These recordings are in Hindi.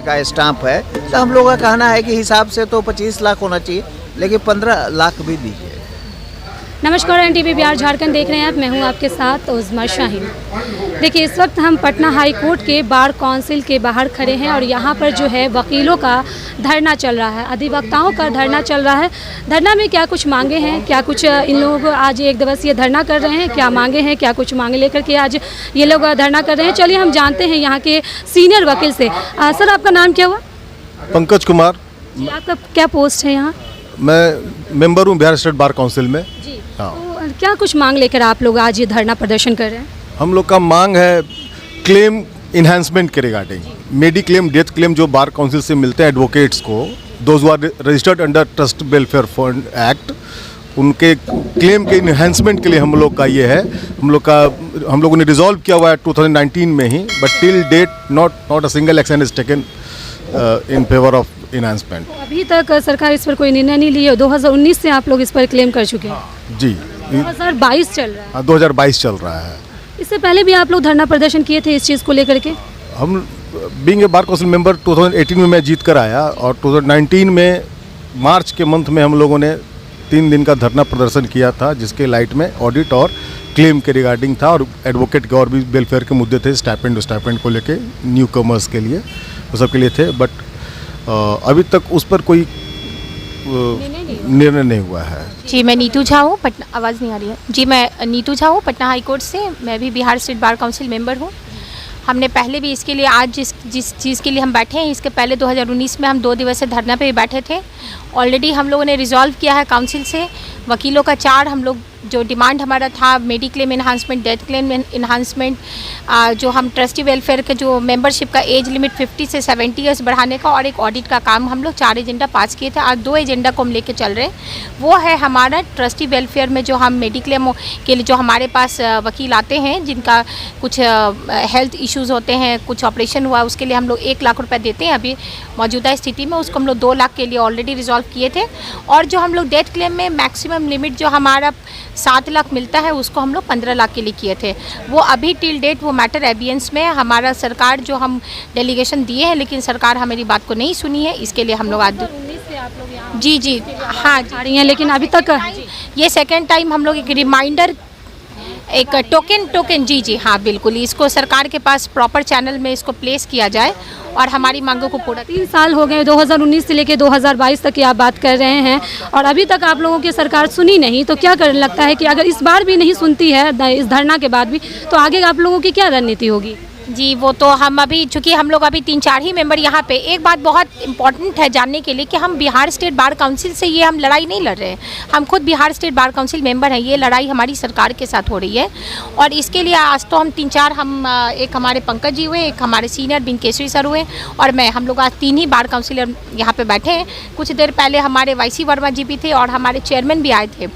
रुपये का स्टाम्प है, तो हम लोगों का कहना है कि हिसाब से तो 25 लाख होना चाहिए, लेकिन 15 लाख भी दीजिए। नमस्कार, एनटीवी बिहार झारखंड देख रहे हैं आप। मैं हूं आपके साथ उज़मा शाहीन। देखिए, इस वक्त हम पटना हाई कोर्ट के बार काउंसिल के बाहर खड़े हैं और यहां पर जो है वकीलों का धरना चल रहा है, अधिवक्ताओं का धरना चल रहा है। धरना में क्या कुछ मांगे हैं, क्या कुछ इन लोग आज एक दिवसीय धरना कर रहे हैं, क्या मांगे हैं, क्या कुछ मांगे लेकर के आज ये लोग धरना कर रहे हैं। चलिए हम जानते हैं यहाँ के सीनियर वकील से। सर, आपका नाम क्या हुआ? पंकज कुमार। जी, आपका क्या पोस्ट है यहाँ? मैं मेंबर हूँ बिहार स्टेट बार काउंसिल में। जी। हाँ। तो क्या कुछ मांग लेकर आप लोग आज ये धरना प्रदर्शन कर रहे हैं? हम लोग का मांग है क्लेम इन्हांसमेंट के regarding mediclaim, death claim जो बार काउंसिल से मिलते हैं एडवोकेट्स को, those are registered under trust welfare fund act, उनके क्लेम के इन्हांसमेंट के लिए हम लोग का ये है। हम लोगों ने रिजॉल्व किया हुआ है 2019 में ही, but till date not a single action is taken in favour of enhancement. अभी तक सरकार इस पर कोई निर्णय नहीं ली है। 2019 से आप लोग इस पर क्लेम कर चुके हैं। जी, 2022 चल रहा है। 2022 चल रहा है। इससे पहले भी आप लोग धरना प्रदर्शन किए थे इस चीज़ को लेकर के? हम being a bar council member 2018 में मैं जीत कर आया और 2019 में मार्च के मंथ में हम लोगों ने 3 दिन का धरना प्रदर्शन किया था, जिसके लाइट में ऑडिट और क्लेम के रिगार्डिंग था और एडवोकेट के और भी वेलफेयर के मुद्दे थे, स्टाइपेंड को लेके न्यू कमर्स के लिए, वो सब के लिए थे। बट अभी तक उस पर कोई निर्णय नहीं हुआ है। जी, मैं नीतू झा हूँ, पटना। आवाज़ नहीं आ रही है? जी, मैं नीतू झा हूँ, पटना हाई कोर्ट से। मैं भी Bihar state bar council member हूँ। हमने पहले भी इसके लिए, आज जिस चीज़ के लिए हम बैठे हैं, इसके पहले 2019 में हम 2 दिवसीय धरना पे भी बैठे थे। ऑलरेडी हम लोगों ने रिजॉल्व किया है काउंसिल से, वकीलों का 4 हम लोग जो डिमांड हमारा था, mediclaim enhancement, death claim enhancement, जो हम ट्रस्टी वेलफेयर के जो मेंबरशिप का एज लिमिट 50 से 70 ईयर्स बढ़ाने का, और एक ऑडिट का काम, हम लोग 4 एजेंडा पास किए थे। आज 2 एजेंडा को हम लेके चल रहे हैं। वो है हमारा ट्रस्टी वेलफेयर में जो हम मेडी क्लेम के लिए जो हमारे पास वकील आते हैं, जिनका कुछ हेल्थ इश्यूज़ होते हैं, कुछ ऑपरेशन हुआ, उसके लिए हम लोग 1 लाख रुपये देते हैं अभी मौजूदा स्थिति में। उसको हम लोग 2 लाख के लिए ऑलरेडी रिजॉल्व किए थे। और जो हम लोग डेथ क्लेम में मैक्सिमम लिमिट जो हमारा 7 लाख मिलता है, उसको हम लोग 15 लाख के लिए किए थे। वो अभी टिल डेट वो मैटर एबियंस में हमारा सरकार जो हम डेलीगेशन दिए हैं, लेकिन सरकार हमारी बात को नहीं सुनी है। इसके लिए हम लोग आज जी हाँ आ रही हैं, लेकिन अभी तक ये सेकेंड टाइम हम लोग एक रिमाइंडर, एक टोकन जी हाँ बिल्कुल, इसको सरकार के पास प्रॉपर चैनल में इसको प्लेस किया जाए और हमारी मांगों को पूरा। 3 साल हो गए, 2019 से लेकर 2022 तक की आप बात कर रहे हैं और अभी तक आप लोगों की सरकार सुनी नहीं, तो क्या करने लगता है कि अगर इस बार भी नहीं सुनती है, इस धरना के बाद भी, तो आगे आप लोगों की क्या रणनीति होगी? जी, वो तो हम अभी, चूँकि हम लोग अभी 3-4 ही मेंबर यहाँ पे, एक बात बहुत इंपॉर्टेंट है जानने के लिए कि हम बिहार स्टेट बार काउंसिल से ये हम लड़ाई नहीं लड़ रहे हैं। हम खुद Bihar state bar council member हैं। ये लड़ाई हमारी सरकार के साथ हो रही है और इसके लिए आज तो हम 3-4 एक हमारे पंकज जी हुए, एक हमारे सीनियर बिनकेश्वरी सर हुए और मैं, हम लोग आज 3 ही बार काउंसिलर यहाँ पर बैठे हैं। कुछ देर पहले हमारे YC वर्मा जी भी थे और हमारे चेयरमैन भी आए थे,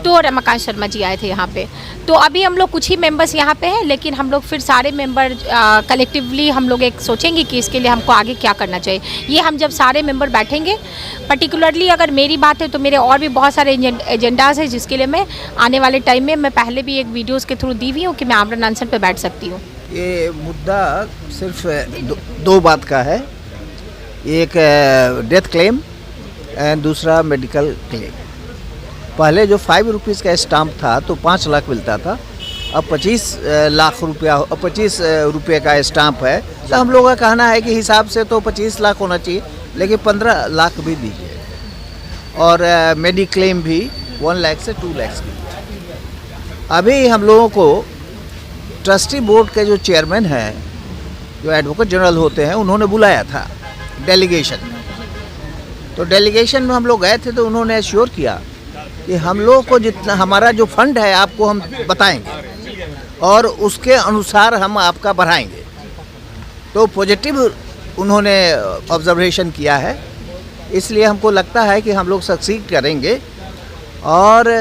तो रमाकांत शर्मा जी आए थे यहाँ पे। तो अभी हम लोग कुछ ही मेंबर्स यहाँ पे हैं, लेकिन हम लोग फिर सारे मेंबर कलेक्टिवली हम लोग एक सोचेंगे कि इसके लिए हमको आगे क्या करना चाहिए। ये हम जब सारे मेंबर बैठेंगे, पर्टिकुलरली अगर मेरी बात है तो मेरे और भी बहुत सारे एजेंडाज हैं, जिसके लिए मैं आने वाले टाइम में, मैं पहले भी एक वीडियोज़ के थ्रू दी हुई हूँ कि मैं आमरण अनशन पर बैठ सकती हूँ। ये मुद्दा सिर्फ 2 बात का है, एक डेथ क्लेम एंड दूसरा मेडिकल क्लेम। पहले जो 5 रुपीज़ का स्टाम्प था तो 5 लाख मिलता था, अब 25 लाख रुपया, 25 रुपये का स्टाम्प है, तो हम लोगों का कहना है कि हिसाब से तो 25 लाख होना चाहिए, लेकिन 15 लाख भी दीजिए। और मेडी क्लेम भी 1 लाख से 2 लाख की। अभी हम लोगों को ट्रस्टी बोर्ड के जो चेयरमैन हैं, जो एडवोकेट जनरल होते हैं, उन्होंने बुलाया था डेलीगेशन में। तो डेलीगेशन में हम लोग गए थे, तो उन्होंने एश्योर किया कि हम लोग को जितना हमारा जो फंड है आपको हम बताएंगे और उसके अनुसार हम आपका बढ़ाएंगे। तो पॉजिटिव उन्होंने ऑब्जर्वेशन किया है, इसलिए हमको लगता है कि हम लोग सक्सीड करेंगे और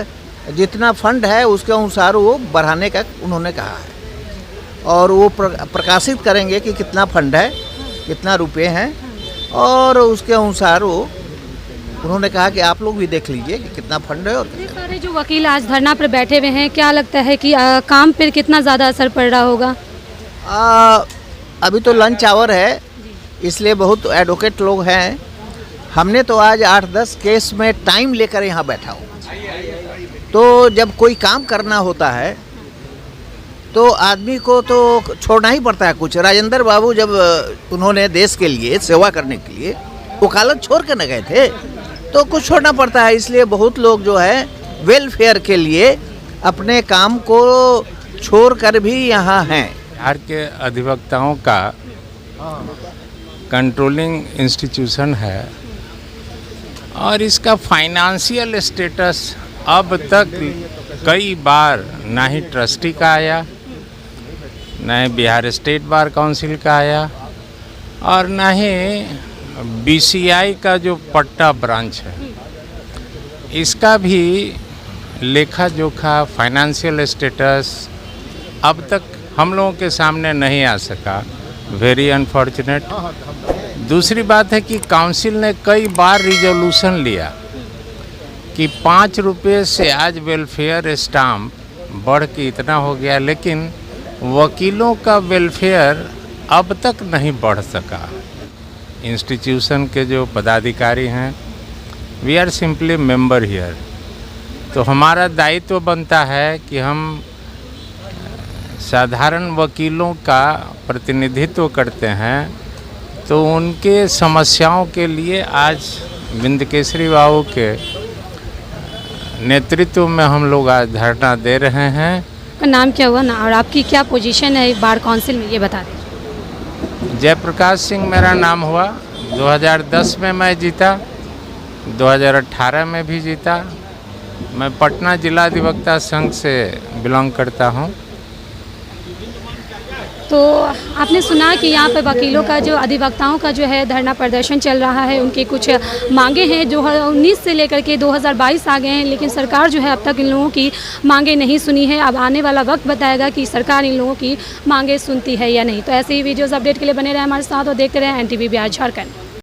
जितना फंड है उसके अनुसार वो बढ़ाने का उन्होंने कहा है और वो प्रकाशित करेंगे कि कितना फंड है, कितना रुपए हैं और उसके अनुसार वो उन्होंने कहा कि आप लोग भी देख लीजिए कि कितना फंड है। और सारे जो वकील आज धरना पर बैठे हुए हैं, क्या लगता है कि काम पर कितना ज़्यादा असर पड़ रहा होगा? अभी तो लंच आवर है इसलिए बहुत एडवोकेट लोग हैं। हमने तो आज 8-10 केस में टाइम लेकर यहाँ बैठा हूँ। तो जब कोई काम करना होता है तो आदमी को तो छोड़ना ही पड़ता है कुछ। राजेंद्र बाबू जब उन्होंने देश के लिए सेवा करने के लिए वकालत छोड़ कर न गए थे तो कुछ छोड़ना पड़ता है। इसलिए बहुत लोग जो है वेलफेयर के लिए अपने काम को छोड़कर भी यहाँ हैं। बिहार के अधिवक्ताओं का कंट्रोलिंग इंस्टीट्यूशन है और इसका फाइनेंशियल स्टेटस अब तक कई बार ना ही ट्रस्टी का आया, ना ही बिहार स्टेट बार काउंसिल का आया और ना ही बीसीआई का जो पट्टा ब्रांच है इसका भी लेखा जोखा फाइनेंशियल स्टेटस अब तक हम लोगों के सामने नहीं आ सका। Very unfortunate. दूसरी बात है कि काउंसिल ने कई बार रिजोल्यूशन लिया कि 5 रुपये से आज वेलफेयर स्टाम्प बढ़ के इतना हो गया, लेकिन वकीलों का वेलफेयर अब तक नहीं बढ़ सका। इंस्टीट्यूशन के जो पदाधिकारी हैं, we are simply member here, तो हमारा दायित्व बनता है कि हम साधारण वकीलों का प्रतिनिधित्व करते हैं, तो उनके समस्याओं के लिए आज बिंदकेसरी बाबू के नेतृत्व में हम लोग आज धरना दे रहे हैं। आपका नाम क्या हुआ ना और आपकी क्या पोजीशन है बार काउंसिल में, ये बता दीजिए। जयप्रकाश सिंह मेरा नाम हुआ। 2010 में मैं जीता, 2018 में भी जीता। मैं पटना जिला अधिवक्ता संघ से बिलोंग करता हूं। तो आपने सुना कि यहाँ पर वकीलों का जो अधिवक्ताओं का जो है धरना प्रदर्शन चल रहा है। उनकी कुछ मांगे हैं जो 19 से लेकर के 2022 आ गए हैं, लेकिन सरकार जो है अब तक इन लोगों की मांगे नहीं सुनी है। अब आने वाला वक्त बताएगा कि सरकार इन लोगों की मांगे सुनती है या नहीं। तो ऐसे ही वीडियोस अपडेट के लिए बने रहे हमारे साथ और देखते रहे NTV बिहार झारखंड।